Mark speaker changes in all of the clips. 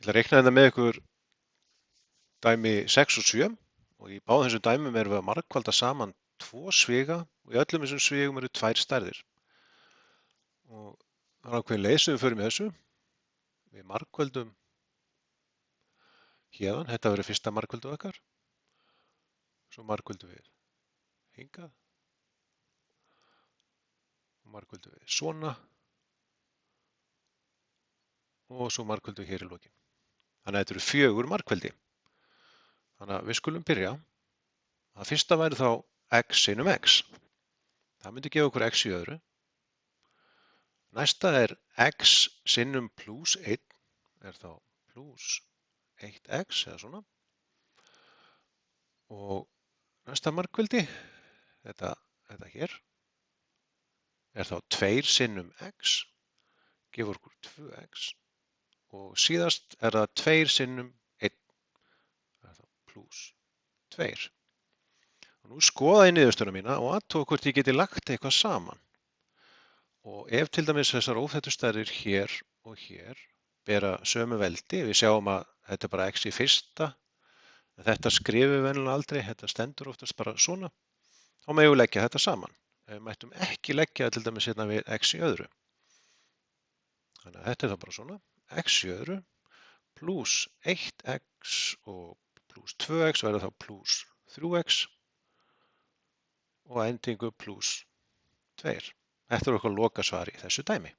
Speaker 1: Ég ætla að reikna þetta með ykkur dæmi 6 og 7 og í báðum þessum dæmum erum við að margfalda saman tvo sviga og í öllum þessum svigum eru tvær stærðir. Og það er ákveðin leið sem við förum í þessu. Við margföldum héðan, þetta verður fyrsta margföldu okkar. Svo margföldum við hingað og margföldum við svona og svo margföldum hér í lokin. Þannig að þetta eru 4 margfeldi. Þannig að við skulum byrja. Það fyrsta væri þá x sinnum x. Það myndi gefa okkur x í öðru. Næsta er x sinnum plus 1 er þá plus 1x eða svona. Og næsta margfeldi, þetta hér, er þá 2 sinnum x, gefur okkur 2x. Og síðast er það 2 sinnum 1, það er þá plus 2. Og nú skoða ég niðurstöðuna mína og athuga hvort ég geti lagt eitthvað saman. Og ef til dæmis þessar óþættu stærðir hér og hér bera sömu veldi, við sjáum að þetta er bara x í fyrsta, en þetta skrifum við venjulega aldrei, þetta stendur oftast bara svona, þá megum við leggja þetta saman. Við mættum ekki leggja til dæmis hérna við x í öðru. Þannig að þetta er þá bara svona, x í öðru plus 1x og plus 2x verður þá plus 3x og að endingu plus 2. Þetta er okkar lokasvar í þessu dæmi.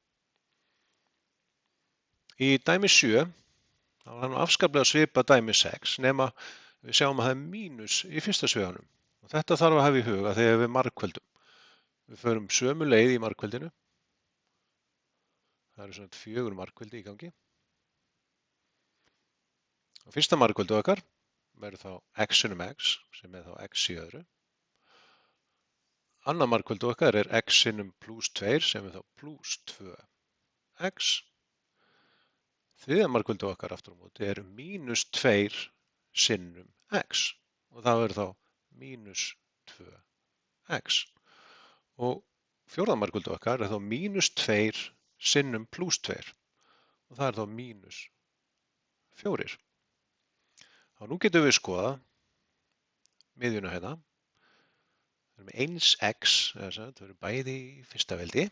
Speaker 1: Í dæmi 7 þá er það afskaplega svipað dæmi 6 nema við sjáum að það er mínus í fyrsta sviganum. Og þetta þarf að hafa í huga þegar við margföldum. Við förum sömu leið í margföldinu. Það eru svona 4 margföldi í gangi. Og fyrsta margföldu okkar verður þá x sinnum x sem er þá x í öðru. Annað margföldu okkar er x sinnum plus 2 sem er þá plus 2x. Þriðja margföldu okkar aftur á móti er mínus 2 sinnum x og það verður þá mínus 2x. Og fjórða margföldu okkar er þá mínus 2 sinnum plus 2 og það er þá mínus 4. Og nú getum við skoða miðjuna hérna. Við erum með 1x, það verður bæði í fyrsta veldi.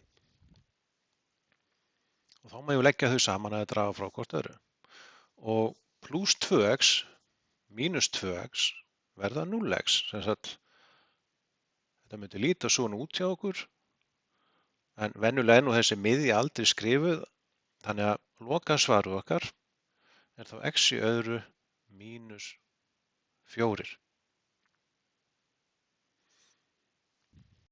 Speaker 1: Og þá má ég leggja þau saman að draga frá hvort öðru. Og plus 2x mínus 2x verða 0x. Þetta myndi líta svona út hjá okkur. En venjulega er nú þessi miðja aldrei skrifuð. Þannig að lokasvarið okkar er þá x í öðru mínus 4.